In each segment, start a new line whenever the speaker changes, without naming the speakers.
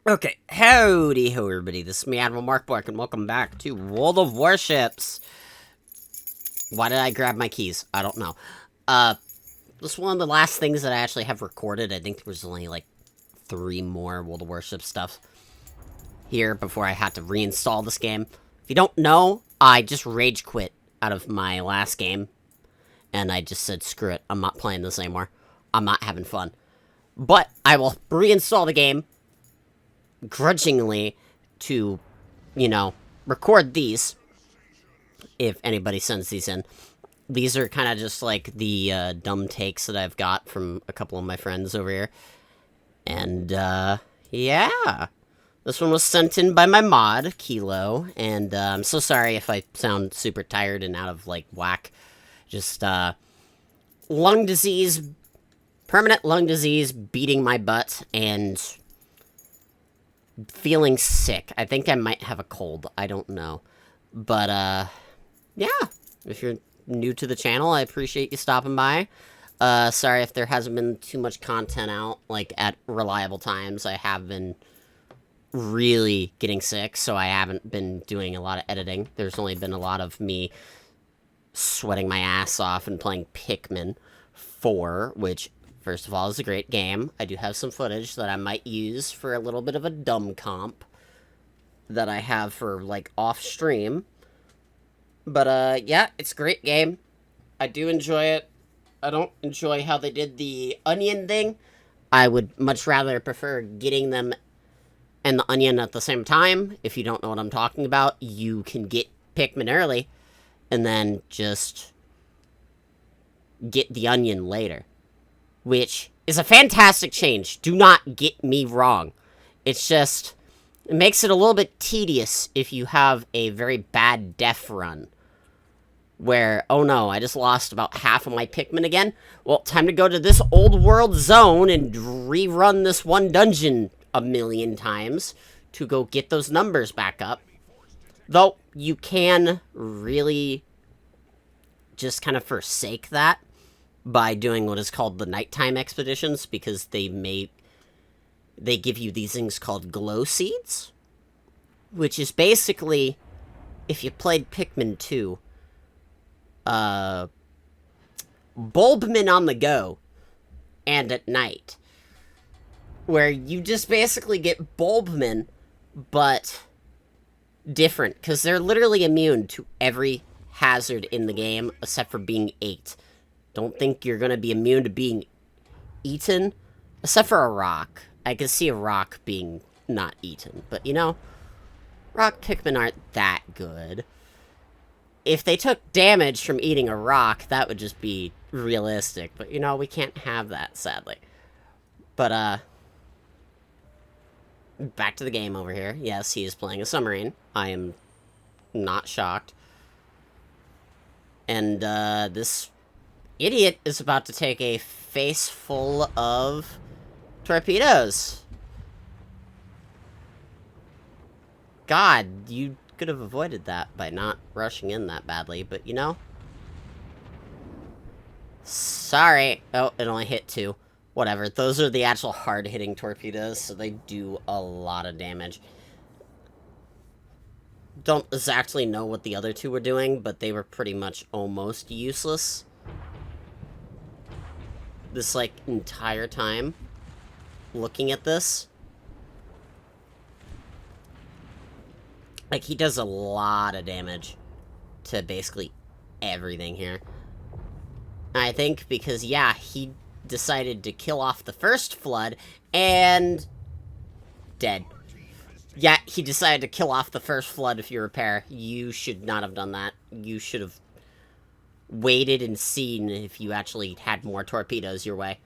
Okay, howdy ho everybody, this is me Admiral Mark Bark, and welcome back to World of Warships. Why did I grab my keys? I don't know. This is one of the last things that I actually have recorded. I think there was only like 3 more World of Warships stuff here before I had to reinstall this game. If you don't know, I just rage quit out of my last game, and I just said, screw it, I'm not playing this anymore. I'm not having fun. But I will reinstall the game, grudgingly, to, record these, if anybody sends these in. These are kind of just like the dumb takes that I've got from a couple of my friends over here. And, yeah. This one was sent in by my mod, Kilo, and I'm so sorry if I sound super tired and out of, like, whack. Just, lung disease, permanent lung disease beating my butt, and feeling sick. I think I might have a cold. I don't know. But, yeah. If you're new to the channel, I appreciate you stopping by. Sorry if there hasn't been too much content out, like, at reliable times. I have been really getting sick, so I haven't been doing a lot of editing. There's only been a lot of me sweating my ass off and playing Pikmin 4, which, first of all, is a great game. I do have some footage that I might use for a little bit of a dumb comp that I have for, like, off-stream. But, yeah, it's a great game. I do enjoy it. I don't enjoy how they did the onion thing. I would much rather prefer getting them and the onion at the same time. If you don't know what I'm talking about, you can get Pikmin early and then just get the onion later, which is a fantastic change. Do not get me wrong. It's just, it makes it a little bit tedious if you have a very bad def run where, oh no, I just lost about half of my Pikmin again. Well, time to go to this old world zone and rerun this one dungeon a million times to go get those numbers back up. Though, you can really just kind of forsake that by doing what is called the nighttime expeditions, because they give you these things called glow seeds, which is basically, if you played Pikmin 2, Bulbmin on the go and at night, where you just basically get Bulbmin, but different, because they're literally immune to every hazard in the game except for being ate. Don't think you're gonna be immune to being eaten, except for a rock. I can see a rock being not eaten, but rock Pikmin aren't that good. If they took damage from eating a rock, that would just be realistic, but we can't have that, sadly. But, back to the game over here. Yes, he is playing a submarine. I am not shocked. And, this idiot is about to take a face full of torpedoes. God, you could have avoided that by not rushing in that badly, but sorry. Oh, it only hit 2. Whatever, those are the actual hard-hitting torpedoes, so they do a lot of damage. Don't exactly know what the other 2 were doing, but they were pretty much almost useless this, like, entire time looking at this. Like, he does a lot of damage to basically everything here. I think because, yeah, he decided to kill off the first flood, and dead. Yeah, he decided to kill off the first flood if you repair. You should not have done that. You should have waited and seen if you actually had more torpedoes your way.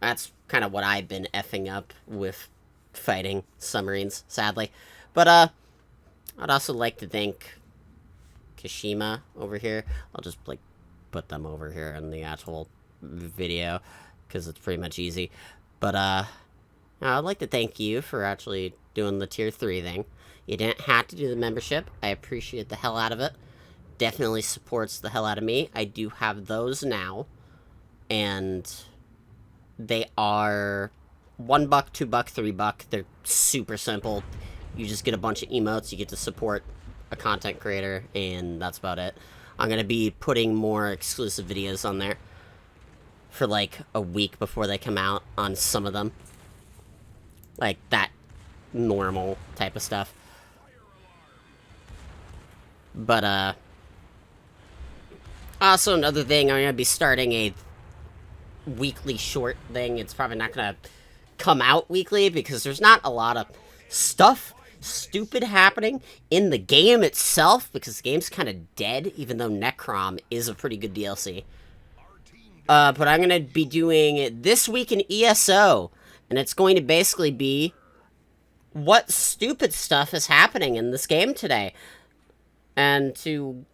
That's kind of what I've been effing up with fighting submarines, sadly. But, I'd also like to thank Kashima over here. I'll just, like, put them over here in the actual video, because it's pretty much easy. But, I'd like to thank you for actually doing the tier 3 thing. You didn't have to do the membership. I appreciate the hell out of it. Definitely supports the hell out of me. I do have those now. And they are $1, $2, $3. They're super simple. You just get a bunch of emotes, you get to support a content creator, and that's about it. I'm gonna be putting more exclusive videos on there for like a week before they come out on some of them. Like that normal type of stuff. But, also another thing, I'm gonna be starting a weekly short thing. It's probably not gonna come out weekly because there's not a lot of stuff stupid happening in the game itself, because the game's kind of dead, even though Necrom is a pretty good DLC. But I'm gonna be doing This Week in ESO, and it's going to basically be what stupid stuff is happening in this game today. And to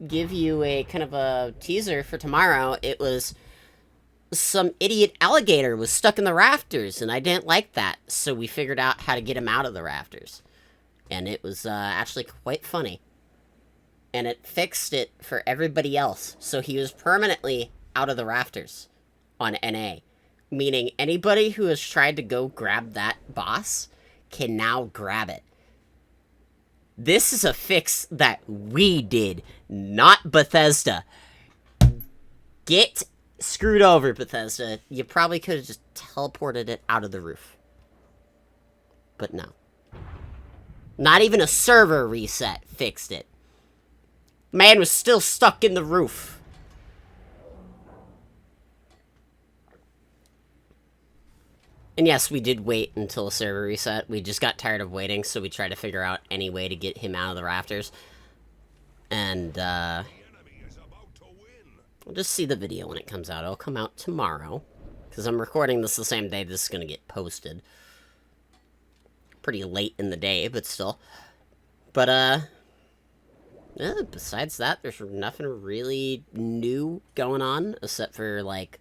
give you a kind of a teaser for tomorrow, it was some idiot alligator was stuck in the rafters, and I didn't like that, so we figured out how to get him out of the rafters. And it was actually quite funny. And it fixed it for everybody else, so he was permanently out of the rafters on NA. Meaning anybody who has tried to go grab that boss can now grab it. This is a fix that we did, not Bethesda. Get screwed over, Bethesda. You probably could have just teleported it out of the roof. But no. Not even a server reset fixed it. Man was still stuck in the roof. And yes, we did wait until a server reset. We just got tired of waiting, so we tried to figure out any way to get him out of the rafters. And, we'll just see the video when it comes out. It'll come out tomorrow, because I'm recording this the same day this is going to get posted. Pretty late in the day, but still. But, yeah, besides that, there's nothing really new going on, except for, like,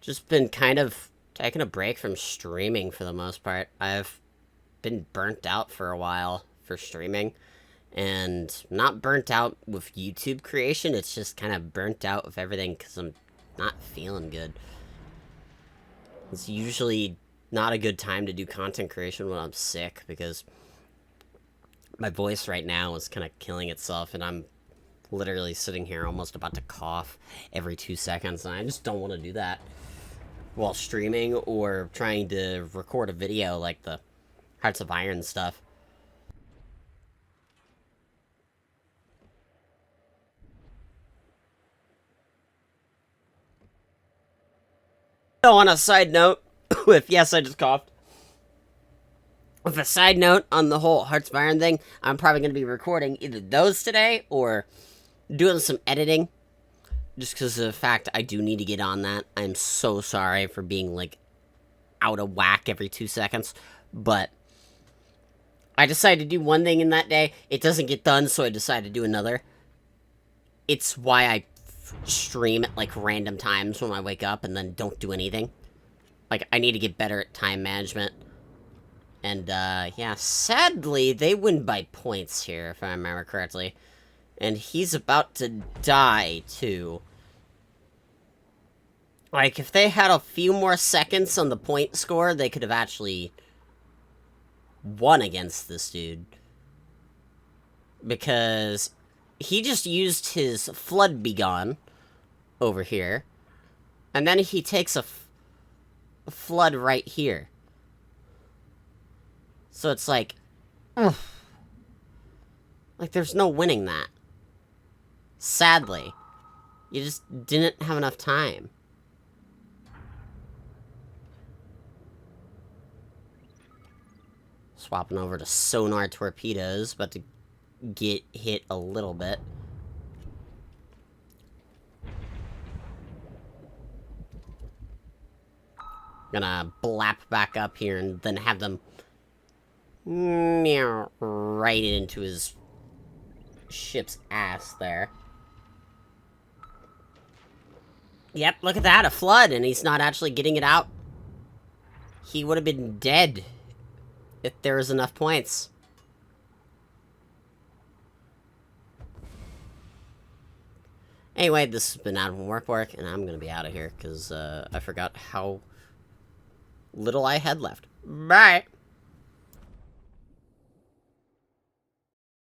just been kind of taking a break from streaming for the most part. I've been burnt out for a while for streaming, and not burnt out with YouTube creation, it's just kind of burnt out with everything because I'm not feeling good. It's usually not a good time to do content creation when I'm sick, because my voice right now is kind of killing itself, and I'm literally sitting here almost about to cough every 2 seconds, and I just don't want to do that while streaming or trying to record a video like the Hearts of Iron stuff. So on a side note, yes, I just coughed. With a side note on the whole Hearts of Iron thing, I'm probably going to be recording either those today or doing some editing. Just because of the fact I do need to get on that. I'm so sorry for being, like, out of whack every 2 seconds. But I decided to do one thing in that day. It doesn't get done, so I decided to do another. It's why I stream at, like, random times when I wake up and then don't do anything. Like, I need to get better at time management. And, yeah, sadly, they win by points here, if I remember correctly. And he's about to die, too. Like, if they had a few more seconds on the point score, they could have actually won against this dude. Because he just used his Flood Begone over here. And then he takes a Flood right here. So it's like, ugh. Like, there's no winning that. Sadly. You just didn't have enough time. Swapping over to Sonar Torpedoes, but to get hit a little bit. Gonna blap back up here and then have them right into his ship's ass there. Yep, look at that, a flood, and he's not actually getting it out. He would have been dead if there was enough points. Anyway, this has been Adam from Work, and I'm gonna be out of here, because I forgot how little I had left. Bye.